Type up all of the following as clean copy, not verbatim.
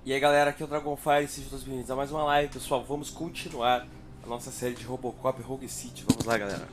E aí galera, aqui é o Dragonfire, sejam todos bem-vindos a mais uma live. Pessoal, vamos continuar a nossa série de Robocop e Rogue City. Vamos lá, galera.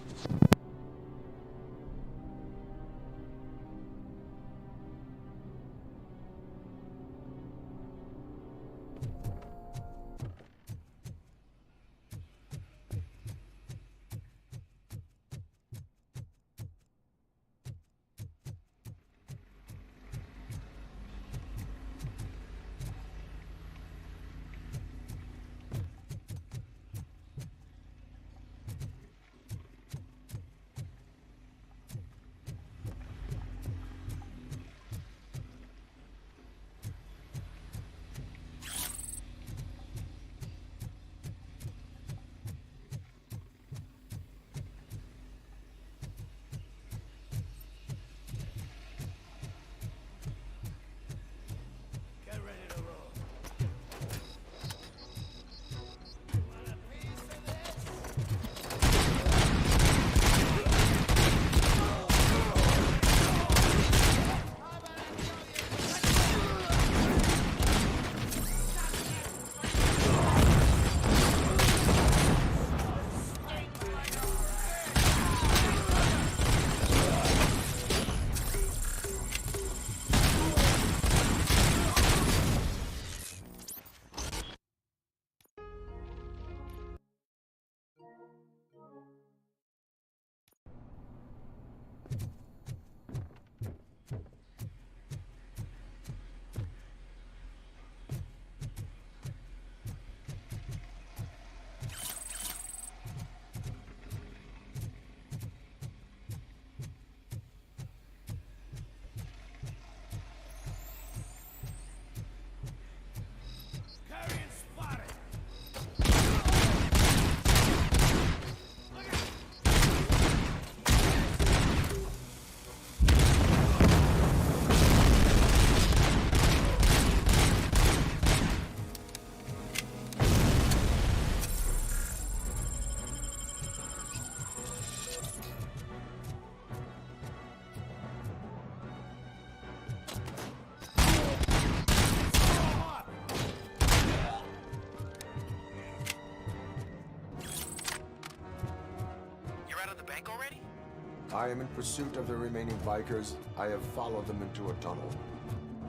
I am in pursuit of the remaining bikers. I have followed them into a tunnel.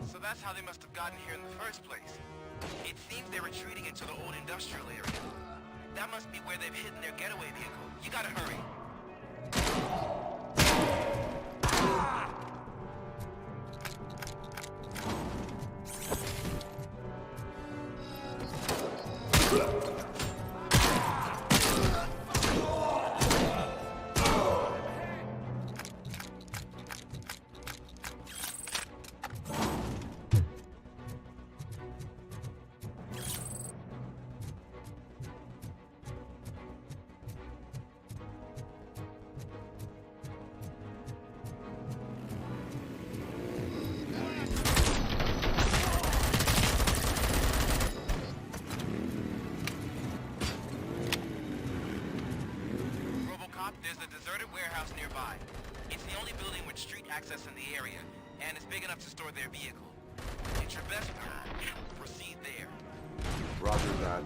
So that's how they must have gotten here in the first place. It seems they're retreating into the old industrial area. That must be where they've hidden their getaway vehicle. You gotta hurry. There's a deserted warehouse nearby. It's the only building with street access in the area, and it's big enough to store their vehicle. It's your best bet. Proceed there. Roger that.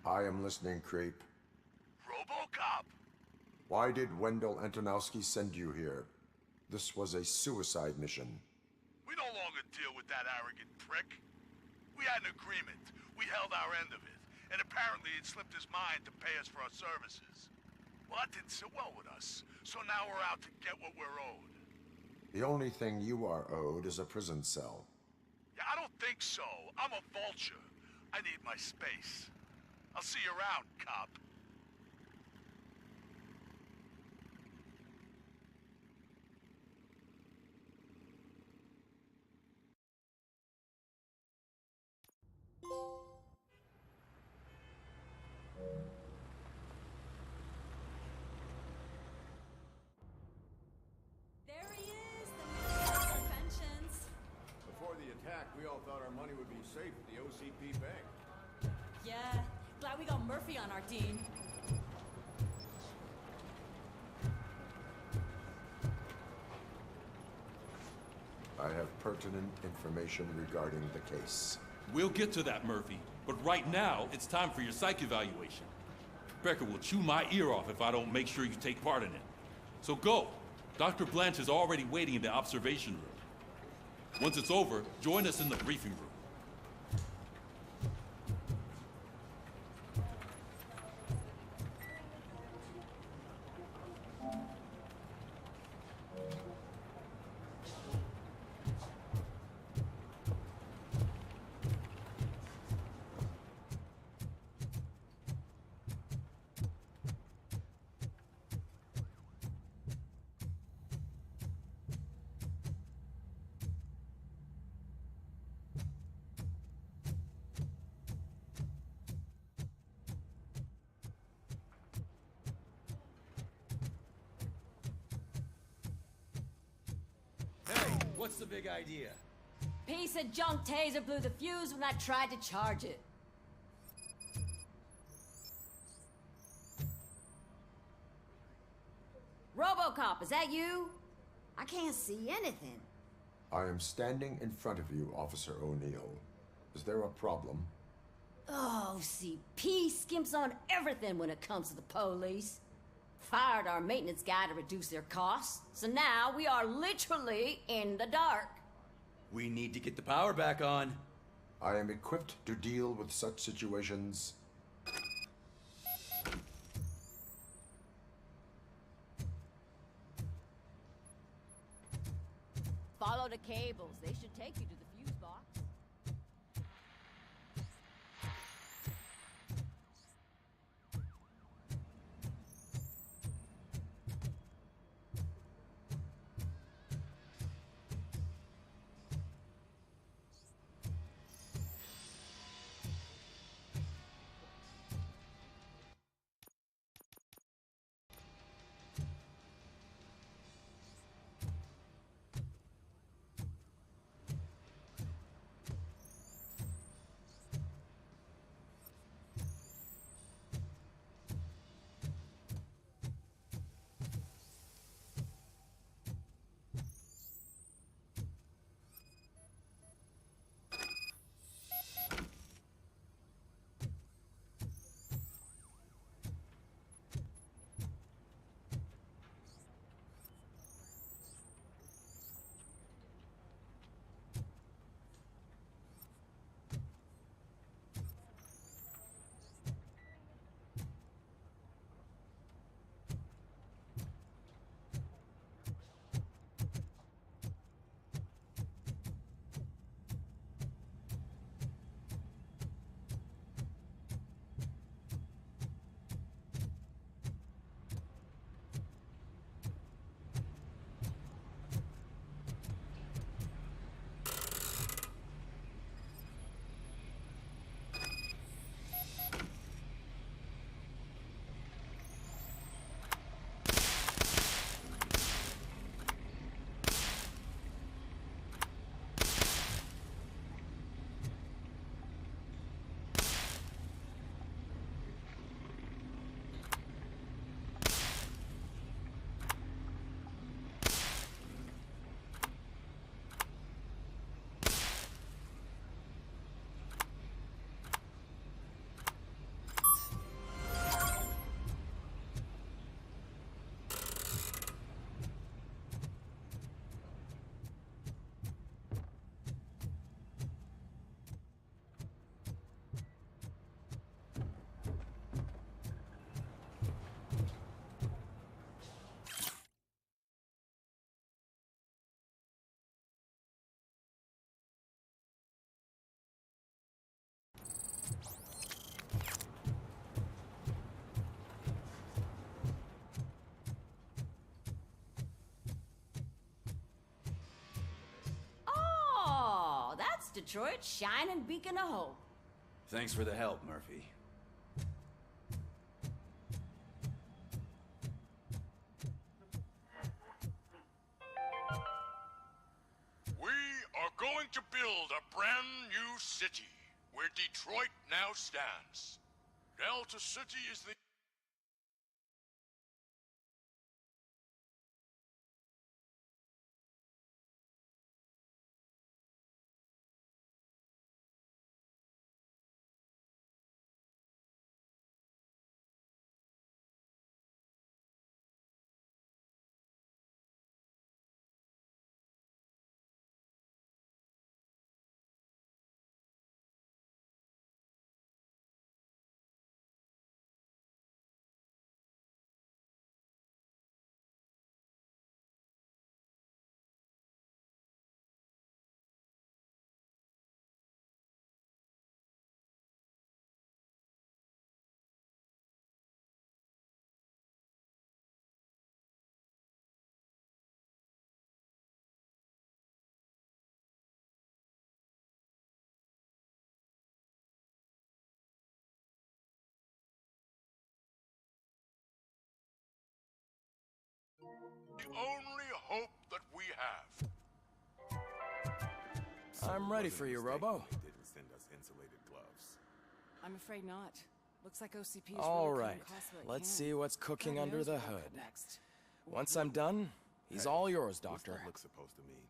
I am listening, creep. Robocop! Why did Wendell Antonowski send you here? This was a suicide mission. We no longer deal with that arrogant prick. We had an agreement. We held our end of it. And apparently it slipped his mind to pay us for our services. Well, that didn't sit well with us. So now we're out to get what we're owed. The only thing you are owed is a prison cell. Yeah, I don't think so. I'm a vulture. I need my space. I'll see you around, cop. There he is, the minister for pensions. Before the attack, we all thought our money would be safe at the OCP bank. Yeah, glad we got Murphy on our team. I have pertinent information regarding the case. We'll get to that, Murphy. But right now, it's time for your psych evaluation. Becker will chew my ear off if I don't make sure you take part in it. So go. Dr. Blanche is already waiting in the observation room. Once it's over, join us in the briefing room. What's the big idea? Piece of junk taser blew the fuse when I tried to charge it. Robocop, is that you? I can't see anything. I am standing in front of you, Officer O'Neill. Is there a problem? Oh, CP skimps on everything when it comes to the police. Fired our maintenance guy to reduce their costs, so now we are literally in the dark. We need to get the power back on. I am equipped to deal with such situations. Follow the cables. They should take you to the fuse box. Detroit's shining beacon of hope. Thanks for the help, Murphy. We are going to build a brand new city where Detroit now stands. Delta City is the... the only hope that we have. I'm ready for you, Robo. Didn't send us insulated gloves. I'm afraid not. Looks like OCP is All really right, cost what it let's can. see what's cooking God under knows the what'll hood. come next. Once I'm done, he's all yours, What's Doctor. that look supposed to mean?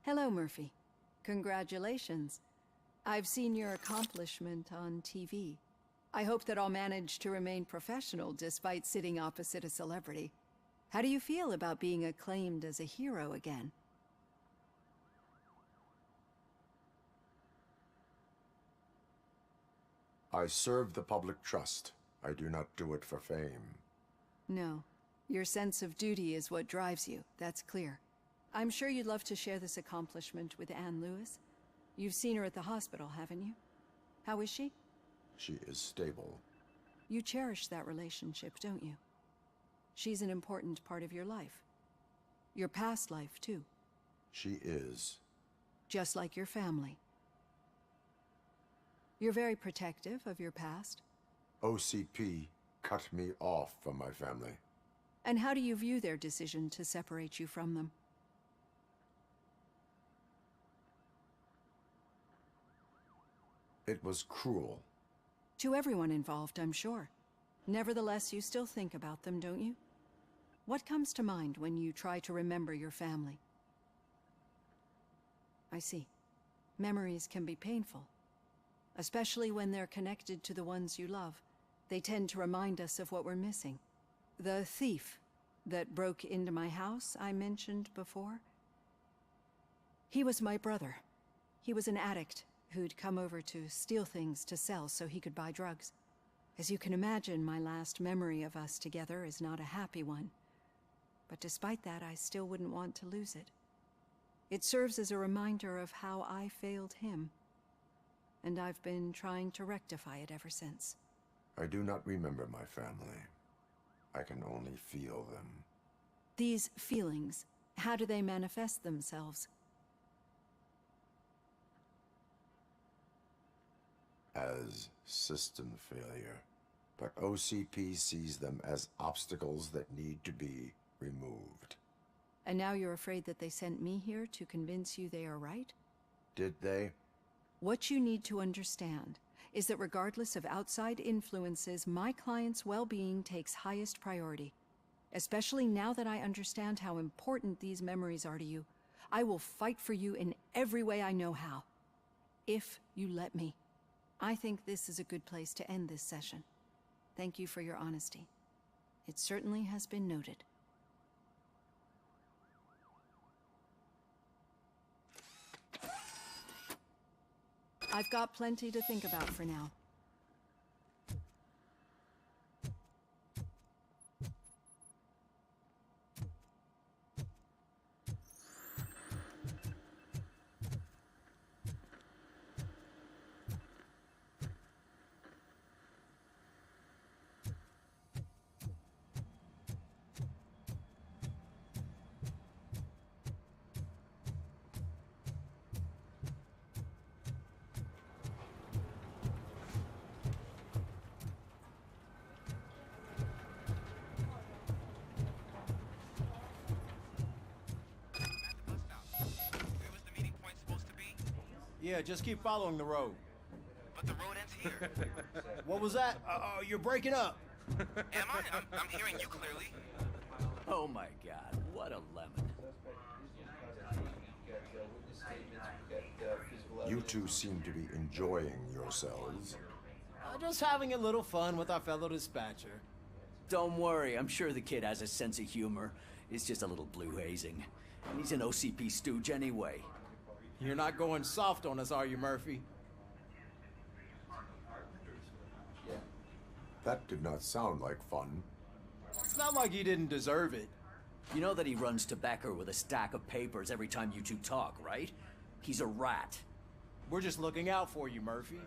Hello, Murphy. Congratulations. I've seen your accomplishment on TV. I hope that I'll manage to remain professional despite sitting opposite a celebrity. How do you feel about being acclaimed as a hero again? I serve the public trust. I do not do it for fame. No. Your sense of duty is what drives you, that's clear. I'm sure you'd love to share this accomplishment with Anne Lewis. You've seen her at the hospital, haven't you? How is she? She is stable. You cherish that relationship, don't you? She's an important part of your life. Your past life, too. She is. Just like your family. You're very protective of your past. OCP cut me off from my family. And how do you view their decision to separate you from them? It was cruel. To everyone involved, I'm sure. Nevertheless, you still think about them, don't you? What comes to mind when you try to remember your family? I see. Memories can be painful. Especially when they're connected to the ones you love. They tend to remind us of what we're missing. The thief that broke into my house I mentioned before? He was my brother. He was an addict who'd come over to steal things to sell so he could buy drugs. As you can imagine, my last memory of us together is not a happy one. But despite that, I still wouldn't want to lose it. It serves as a reminder of how I failed him. And I've been trying to rectify it ever since. I do not remember my family. I can only feel them. These feelings, how do they manifest themselves? As system failure. But OCP sees them as obstacles that need to be removed. And now you're afraid that they sent me here to convince you they are right? Did they? What you need to understand is that regardless of outside influences, my client's well-being takes highest priority. Especially now that I understand how important these memories are to you. I will fight for you in every way I know how. If you let me. I think this is a good place to end this session. Thank you for your honesty. It certainly has been noted. I've got plenty to think about for now. Yeah, just keep following the road. But the road ends here. What was that? You're breaking up. Am I? I'm hearing you clearly. Oh my god, what a lemon. You two seem to be enjoying yourselves. Just having a little fun with our fellow dispatcher. Don't worry, I'm sure the kid has a sense of humor. It's just a little blue hazing. He's an OCP stooge anyway. You're not going soft on us, are you, Murphy? That did not sound like fun. It's not like he didn't deserve it. You know that he runs to Becker with a stack of papers every time you two talk, right? He's a rat. We're just looking out for you, Murphy.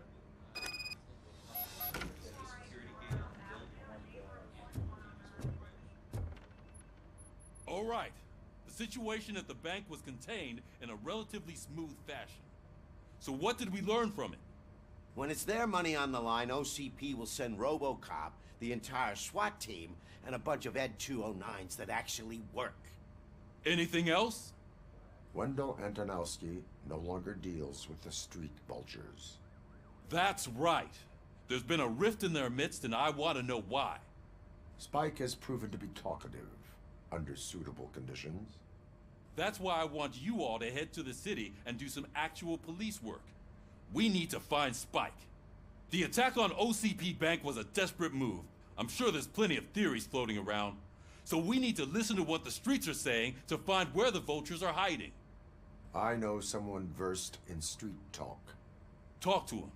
All right. The situation at the bank was contained in a relatively smooth fashion. So what did we learn from it? When it's their money on the line, OCP will send Robocop, the entire SWAT team, and a bunch of Ed 209s that actually work. Anything else? Wendell Antonowski no longer deals with the street vultures. That's right. There's been a rift in their midst, and I want to know why. Spike has proven to be talkative under suitable conditions. That's why I want you all to head to the city and do some actual police work. We need to find Spike. The attack on OCP Bank was a desperate move. I'm sure there's plenty of theories floating around. So we need to listen to what the streets are saying to find where the vultures are hiding. I know someone versed in street talk. Talk to him.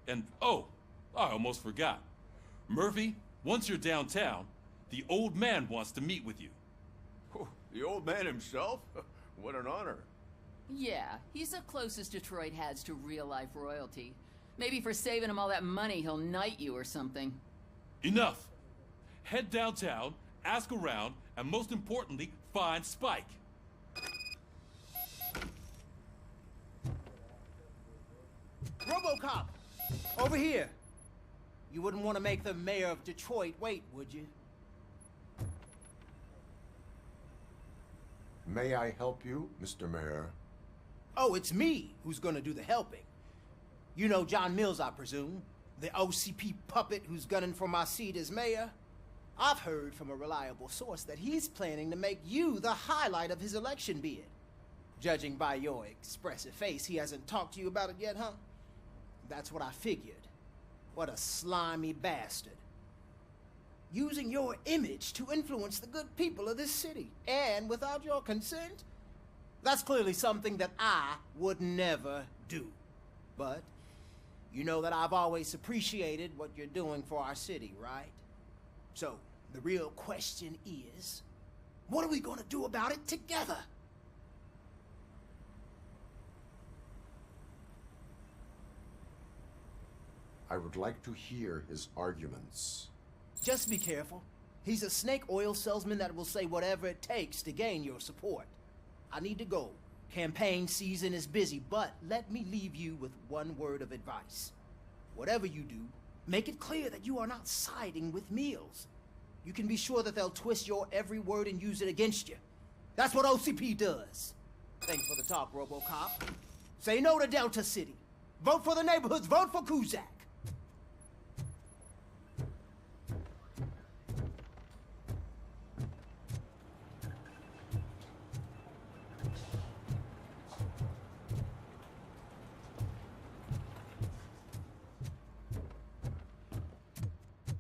And, oh, I almost forgot. Murphy, once you're downtown, the old man wants to meet with you. Oh, the old man himself? What an honor. Yeah, he's the closest Detroit has to real-life royalty. Maybe for saving him all that money, he'll knight you or something. Enough! Head downtown, ask around, and most importantly, find Spike. Robocop! Over here! You wouldn't want to make the mayor of Detroit wait, would you? May I help you, Mr. Mayor? Oh, it's me who's gonna do the helping. You know John Mills, I presume? The OCP puppet who's gunning for my seat as mayor? I've heard from a reliable source that he's planning to make you the highlight of his election bid. Judging by your expressive face, he hasn't talked to you about it yet, huh? That's what I figured. What a slimy bastard. Using your image to influence the good people of this city, and without your consent? That's clearly something that I would never do. But you know that I've always appreciated what you're doing for our city, right? So, the real question is, what are we gonna do about it together? I would like to hear his arguments. Just be careful. He's a snake oil salesman that will say whatever it takes to gain your support. I need to go. Campaign season is busy, but let me leave you with one word of advice. Whatever you do, make it clear that you are not siding with Mills. You can be sure that they'll twist your every word and use it against you. That's what OCP does. Thanks for the talk, Robocop. Say no to Delta City. Vote for the neighborhoods. Vote for Kuzak.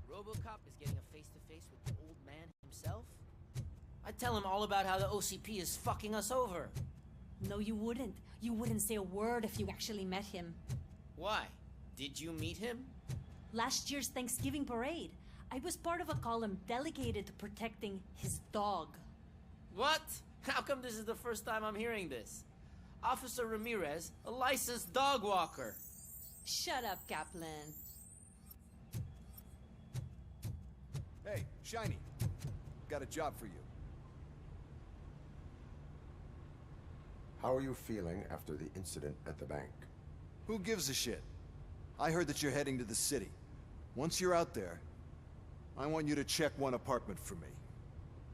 Robocop is getting a face-to-face with the old man himself? I'd tell him all about how the OCP is fucking us over. No, you wouldn't. You wouldn't say a word if you actually met him. Why? Did you meet him? Last year's Thanksgiving parade, I was part of a column delegated to protecting his dog. What? How come this is the first time I'm hearing this? Officer Ramirez, a licensed dog walker. Shut up, Kaplan. Hey, Shiny. Got a job for you. How are you feeling after the incident at the bank? Who gives a shit? I heard that you're heading to the city. Once you're out there, I want you to check one apartment for me.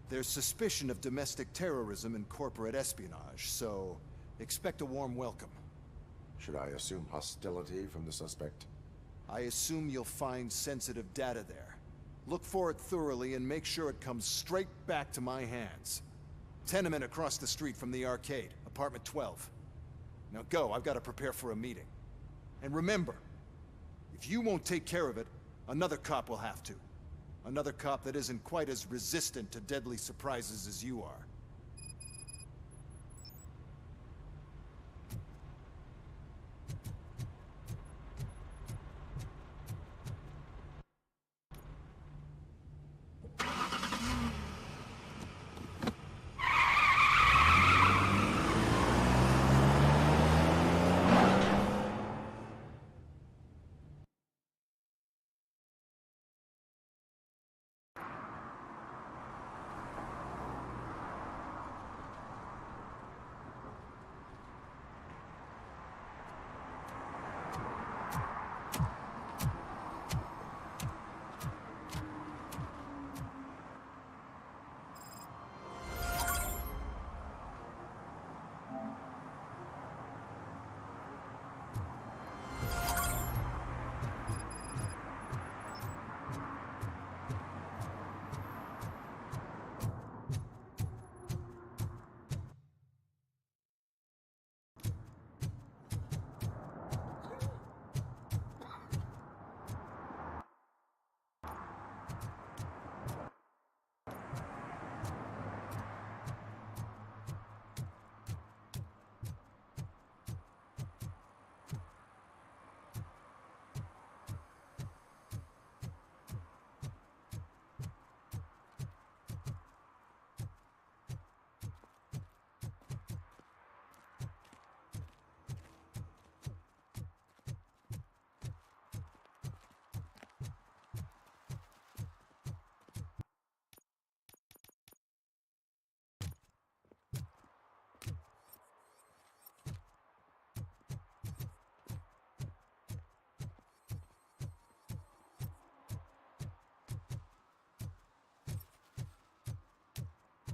There's suspicion of domestic terrorism and corporate espionage, so expect a warm welcome. Should I assume hostility from the suspect? I assume you'll find sensitive data there. Look for it thoroughly and make sure it comes straight back to my hands. Tenement across the street from the arcade, apartment 12. Now go, I've got to prepare for a meeting. And remember, if you won't take care of it, another cop will have to. Another cop that isn't quite as resistant to deadly surprises as you are.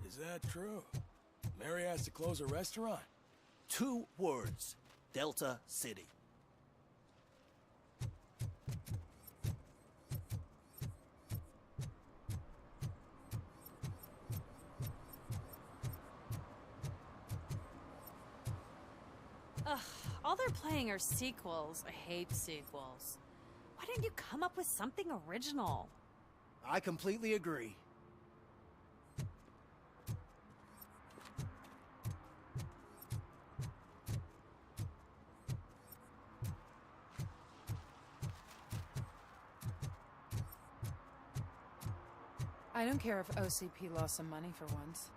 Is that true? Mary has to close a restaurant? 2 words. Delta City. Ugh, all they're playing are sequels. I hate sequels. Why didn't you come up with something original? I completely agree. I don't care if OCP lost some money for once.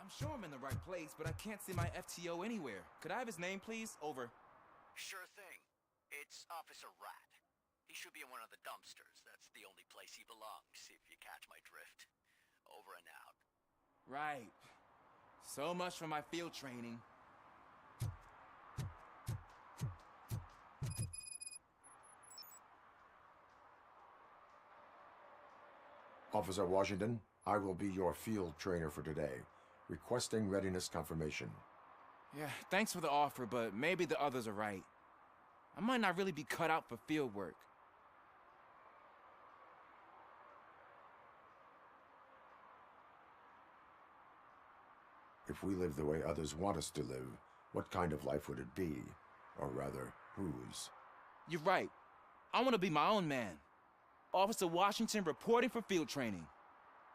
I'm sure I'm in the right place, but I can't see my FTO anywhere. Could I have his name, please? Over. Sure thing. It's Officer Rat. He should be in one of the dumpsters. That's the only place he belongs, if you catch my drift. Over and out. Right. So much for my field training. Officer Washington, I will be your field trainer for today. Requesting readiness confirmation. Yeah, thanks for the offer, but maybe the others are right. I might not really be cut out for field work. If we live the way others want us to live, what kind of life would it be? Or rather, whose? You're right. I want to be my own man. Officer Washington reporting for field training.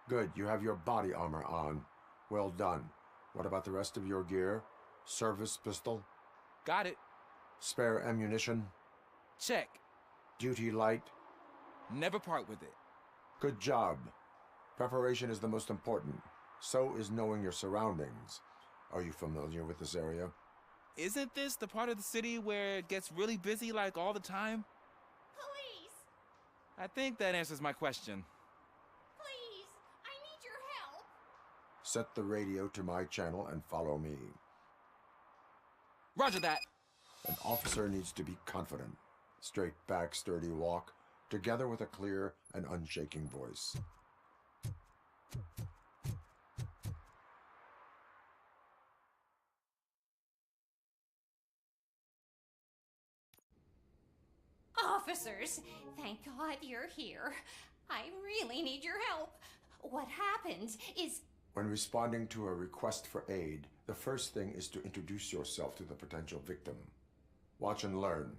Good, you have your body armor on. Well done. What about the rest of your gear? Service pistol? Got it. Spare ammunition? Check. Duty light? Never part with it. Good job. Preparation is the most important. So is knowing your surroundings. Are you familiar with this area? Isn't this the part of the city where it gets really busy like all the time? Police! I think that answers my question. Please! I need your help! Set the radio to my channel and follow me. Roger that. An officer needs to be confident. Straight back, sturdy walk, together with a clear and unshaking voice. Officers, thank God you're here. I really need your help. What happened is... When responding to a request for aid, the first thing is to introduce yourself to the potential victim. Watch and learn.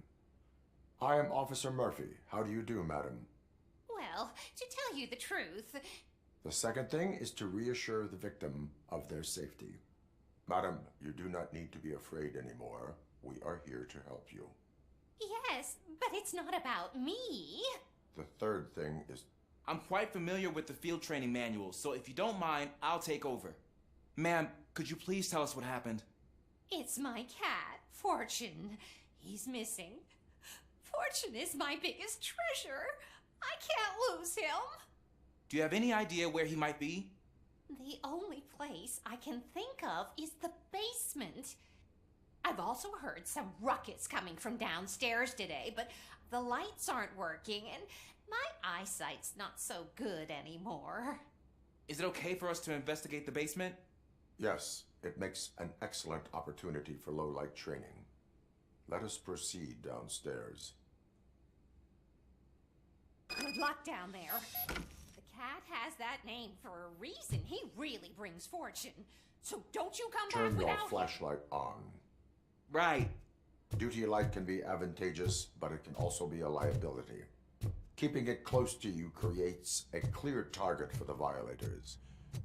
I am Officer Murphy. How do you do, madam? Well, to tell you the truth... The second thing is to reassure the victim of their safety. Madam, you do not need to be afraid anymore. We are here to help you. Yes, but it's not about me. The third thing is... I'm quite familiar with the field training manual, so if you don't mind, I'll take over. Ma'am, could you please tell us what happened? It's my cat, Fortune. He's missing. Fortune is my biggest treasure. I can't lose him. Do you have any idea where he might be? The only place I can think of is the basement. I've also heard some ruckus coming from downstairs today, but the lights aren't working and my eyesight's not so good anymore. Is it okay for us to investigate the basement? Yes, it makes an excellent opportunity for low-light training. Let us proceed downstairs. Good luck down there. The cat has that name for a reason. He really brings fortune. So don't you come Turn back your without flashlight on. Right. Duty light can be advantageous, but it can also be a liability. Keeping it close to you creates a clear target for the violators.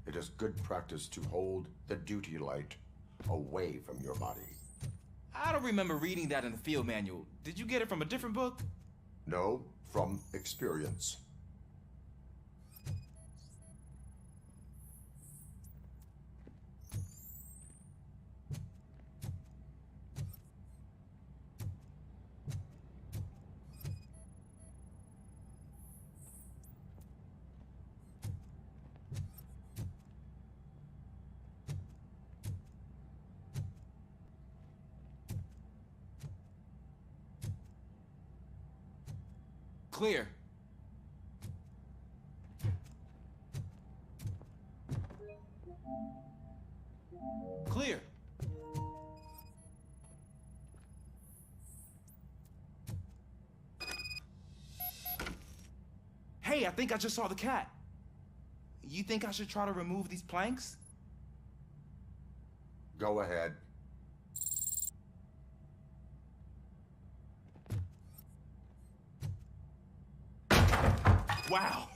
It is good practice to hold the duty light away from your body. I don't remember reading that in the field manual. Did you get it from a different book? No, from experience. Clear. Clear. Hey, I think I just saw the cat. You think I should try to remove these planks? Go ahead. Wow.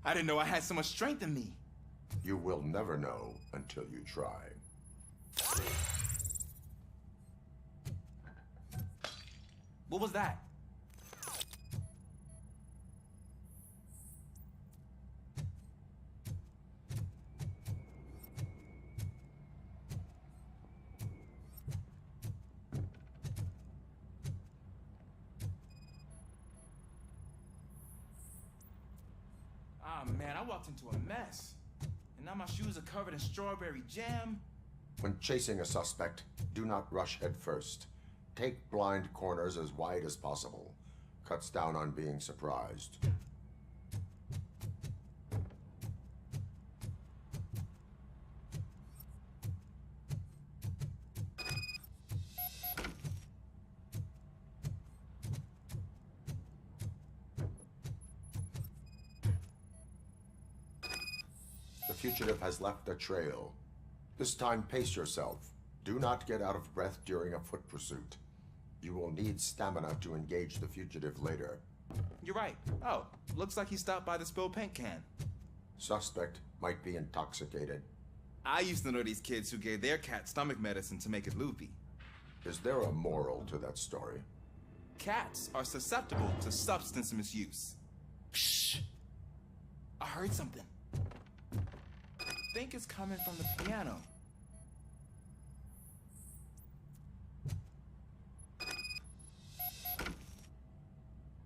I didn't know I had so much strength in me. You will never know until you try. What was that? Ah, man, I walked into a mess. And now my shoes are covered in strawberry jam. When chasing a suspect, do not rush head first. Take blind corners as wide as possible. Cuts down on being surprised. The fugitive has left a trail. This time, pace yourself. Do not get out of breath during a foot pursuit. You will need stamina to engage the fugitive later. You're right. Oh, looks like he stopped by the spilled paint can. Suspect might be intoxicated. I used to know these kids who gave their cat stomach medicine to make it loopy. Is there a moral to that story? Cats are susceptible to substance misuse. Shh! I heard something. I think it's coming from the piano.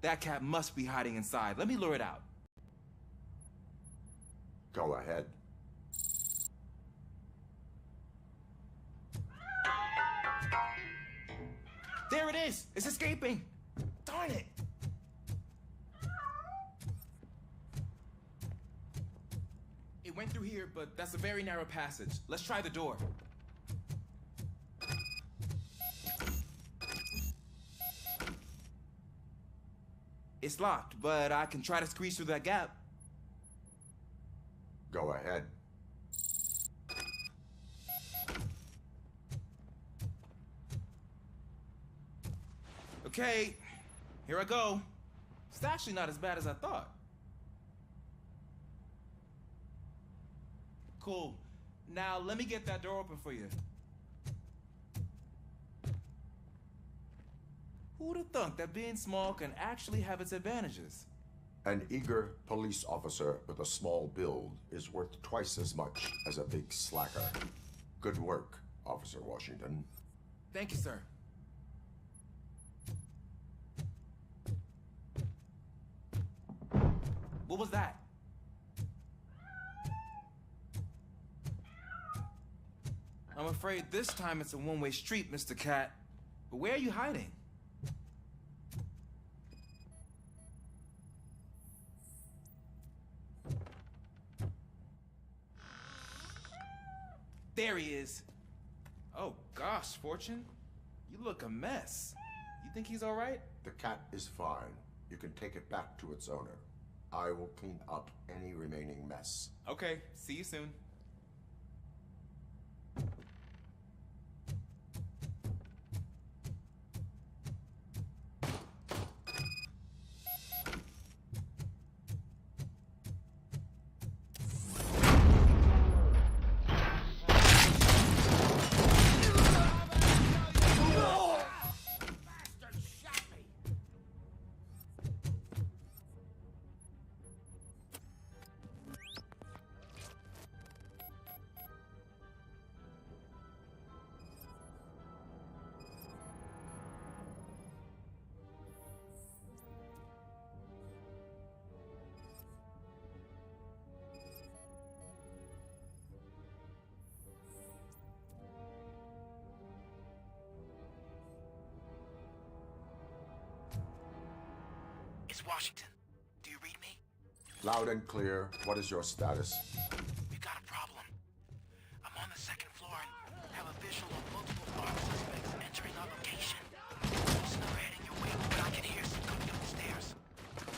That cat must be hiding inside. Let me lure it out. Go ahead. There it is! It's escaping! Darn it! It went through here, but that's a very narrow passage. Let's try the door. It's locked, but I can try to squeeze through that gap. Go ahead. Okay, here I go. It's actually not as bad as I thought. Cool. Now let me get that door open for you. Who'd have thunk that being small can actually have its advantages? An eager police officer with a small build is worth twice as much as a big slacker. Good work, Officer Washington. Thank you, sir. What was that? I'm afraid this time it's a one-way street, Mr. Cat. But where are you hiding? There he is. Oh gosh, Fortune. You look a mess. You think he's all right? The cat is fine. You can take it back to its owner. I will clean up any remaining mess. Okay, see you soon. It's Washington. Do you read me? Loud and clear. What is your status? We've got a problem. I'm on the second floor and have a visual of multiple armed suspects entering our location. There's another heading your way, but I can hear some coming up the stairs.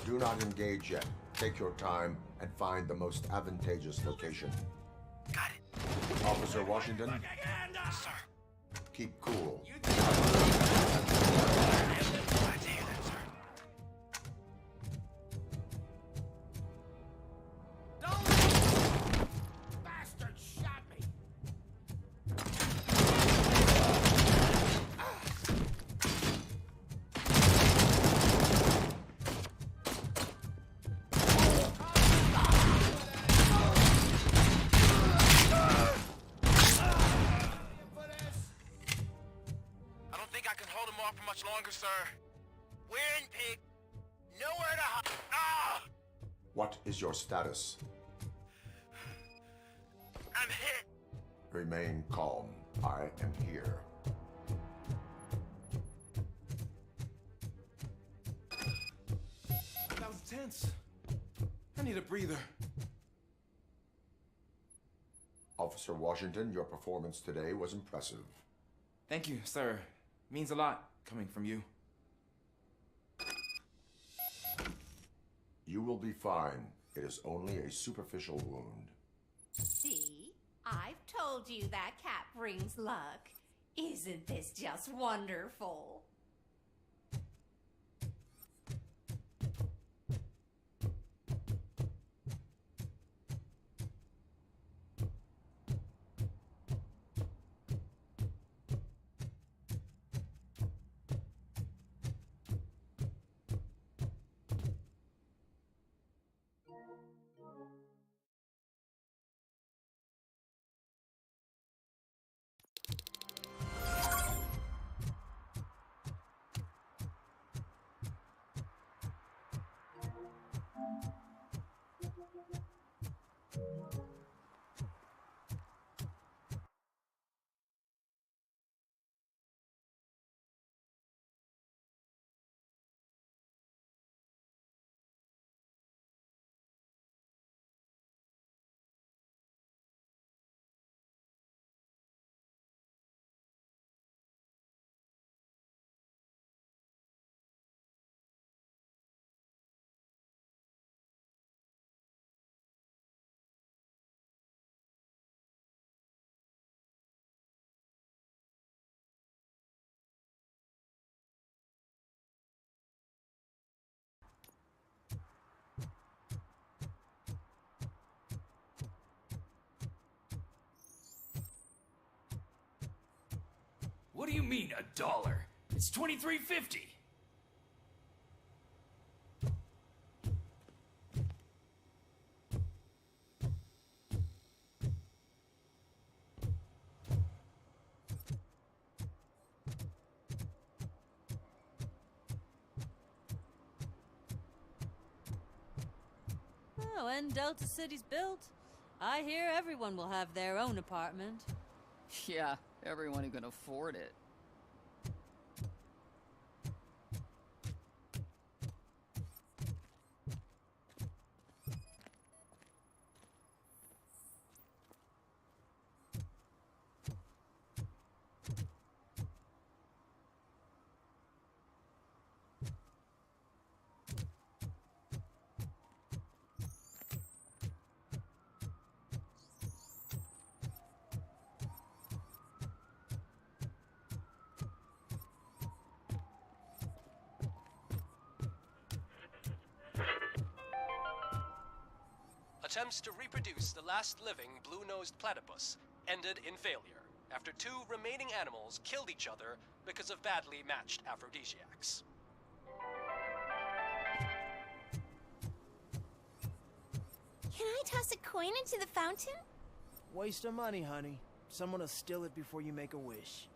Do not engage yet. Take your time and find the most advantageous location. Got it. Officer Washington? Sir. Keep cool. Glad to hear that, sir. Bastard shot me! I don't think I can hold him off for much longer, sir. We're in pig. Nowhere to hide. Ah! What is your status? I'm hit. Remain calm. I am here. That was tense. I need a breather. Officer Washington, your performance today was impressive. Thank you, sir. Means a lot coming from you. You will be fine. It is only a superficial wound. See? I've told you that cat brings luck. Isn't this just wonderful? What do you mean, $1? It's $23.50. Oh, when Delta City's built, I hear everyone will have their own apartment. Yeah, everyone who can afford it. Attempts to reproduce the last living blue-nosed platypus ended in failure after 2 remaining animals killed each other because of badly matched aphrodisiacs. Can I toss a coin into the fountain? Waste of money, honey. Someone will steal it before you make a wish.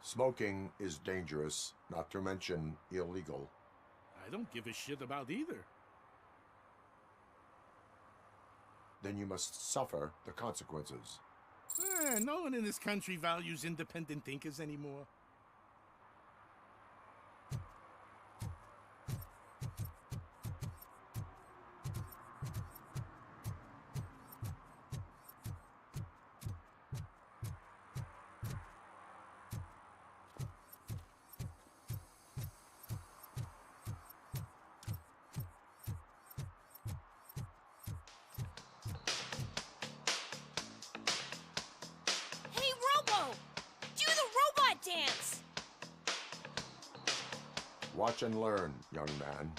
Smoking is dangerous, not to mention illegal. I don't give a shit about either. Then you must suffer the consequences. No one in this country values independent thinkers anymore. Watch and learn, young man.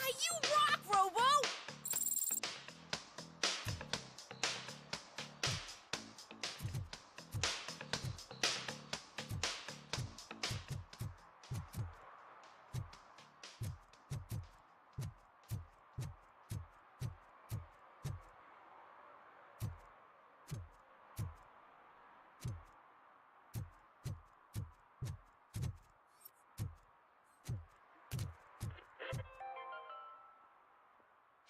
You rock, Robo!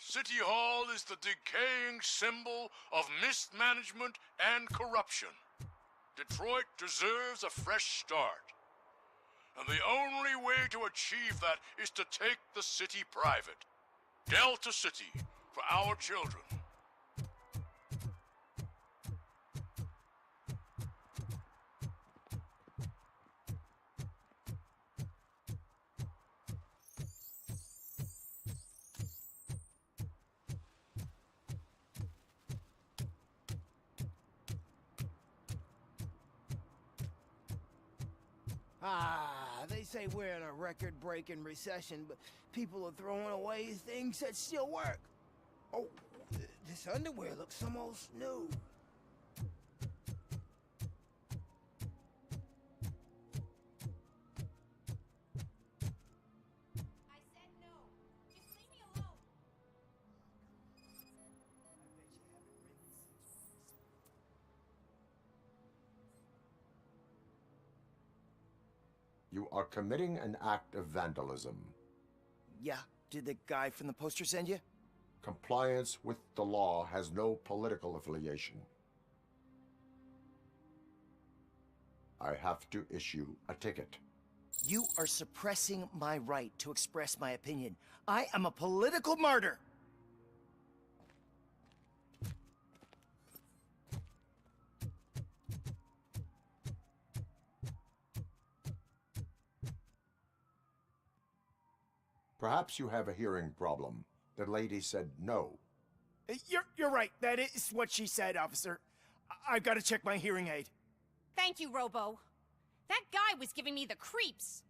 City Hall is the decaying symbol of mismanagement and corruption. Detroit deserves a fresh start. And the only way to achieve that is to take the city private. Delta City, for our children. They say we're in a record-breaking recession, but people are throwing away things that still work. Oh, this underwear looks almost new. You are committing an act of vandalism. Yeah, did the guy from the poster send you? Compliance with the law has no political affiliation. I have to issue a ticket. You are suppressing my right to express my opinion. I am a political martyr! Perhaps you have a hearing problem. The lady said no. You're right. That is what she said, officer. I've got to check my hearing aid. Thank you, Robo. That guy was giving me the creeps.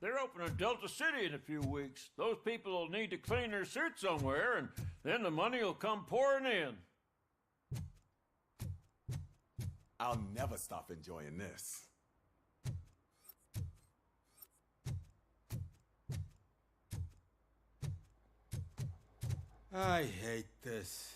They're opening Delta City in a few weeks. Those people will need to clean their suits somewhere, and then the money will come pouring in. I'll never stop enjoying this. I hate this.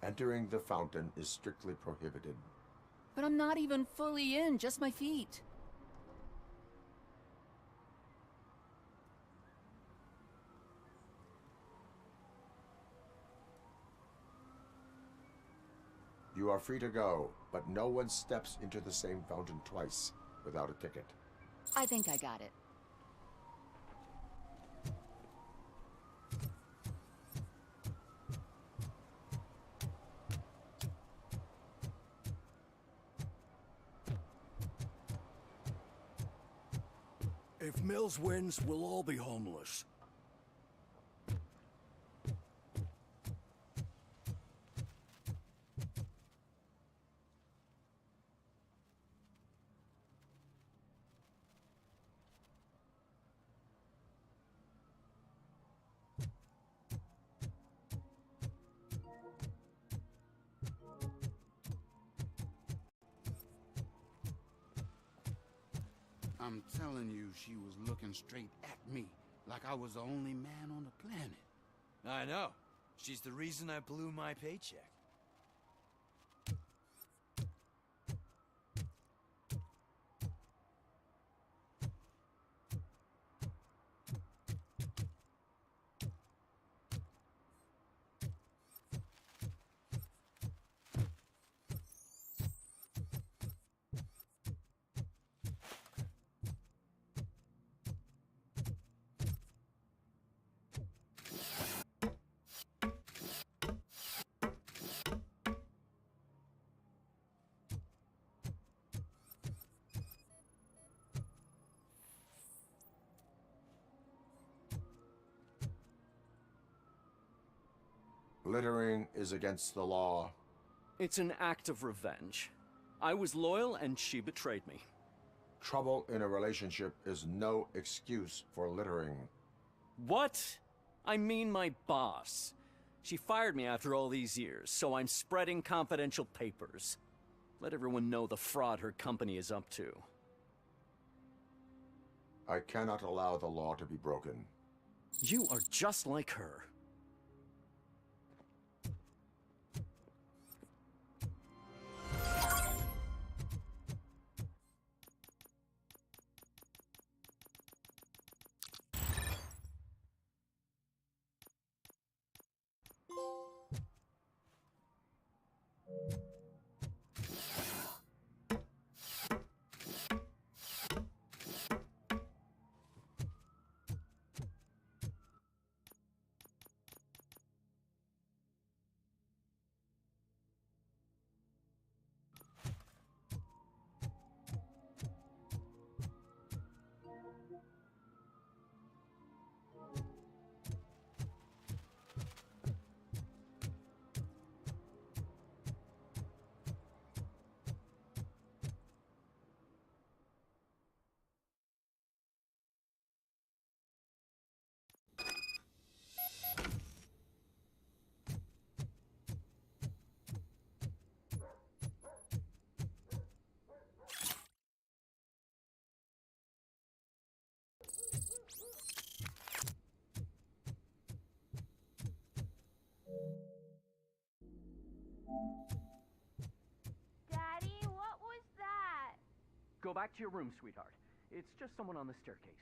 Entering the fountain is strictly prohibited. But I'm not even fully in, just my feet. You are free to go, but no one steps into the same fountain twice without a ticket. I think I got it. If Mills wins, we'll all be homeless. I'm telling you, she was looking straight at me, like I was the only man on the planet. I know. She's the reason I blew my paycheck. Littering is against the law. It's an act of revenge. I was loyal and she betrayed me. Trouble in a relationship is no excuse for littering. What? I mean my boss. She fired me after all these years, so I'm spreading confidential papers. Let everyone know the fraud her company is up to. I cannot allow the law to be broken. You are just like her. Daddy, what was that? Go back to your room, sweetheart. It's just someone on the staircase.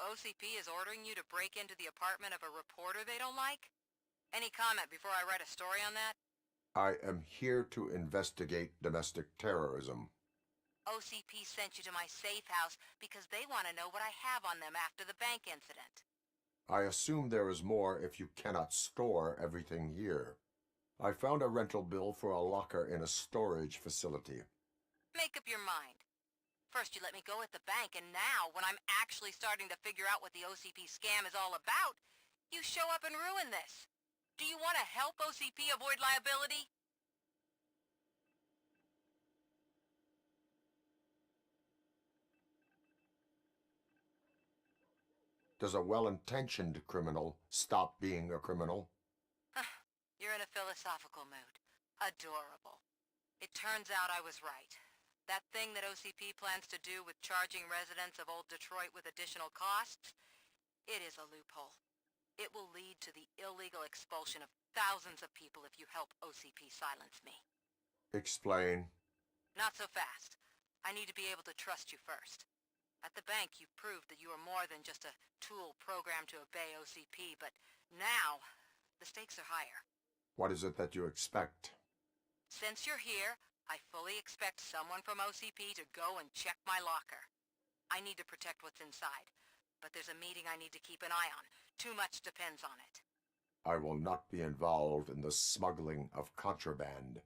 OCP is ordering you to break into the apartment of a reporter they don't like? Any comment before I write a story on that? I am here to investigate domestic terrorism. OCP sent you to my safe house because they want to know what I have on them after the bank incident. I assume there is more if you cannot store everything here. I found a rental bill for a locker in a storage facility. Make up your mind. First you let me go at the bank, and now, when I'm actually starting to figure out what the OCP scam is all about, you show up and ruin this. Do you want to help OCP avoid liability? Does a well-intentioned criminal stop being a criminal? You're in a philosophical mood. Adorable. It turns out I was right. That thing that OCP plans to do with charging residents of Old Detroit with additional costs, it is a loophole. It will lead to the illegal expulsion of thousands of people if you help OCP silence me. Explain. Not so fast. I need to be able to trust you first. At the bank, you proved that you are more than just a tool programmed to obey OCP, but now, the stakes are higher. What is it that you expect? Since you're here, I fully expect someone from OCP to go and check my locker. I need to protect what's inside, but there's a meeting I need to keep an eye on. Too much depends on it. I will not be involved in the smuggling of contraband.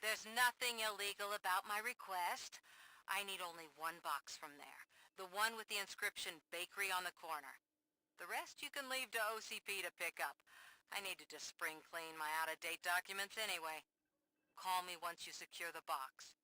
There's nothing illegal about my request. I need only one box from there. The one with the inscription Bakery on the corner. The rest you can leave to OCP to pick up. I needed to spring clean my out-of-date documents anyway. Call me once you secure the box.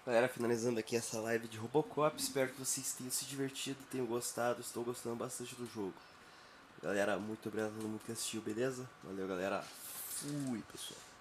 Galera, finalizando aqui essa live de Robocop, espero que vocês tenham se divertido, tenham gostado, estou gostando bastante do jogo. Galera, muito obrigado a todo mundo que assistiu, beleza? Valeu, galera. Fui, pessoal.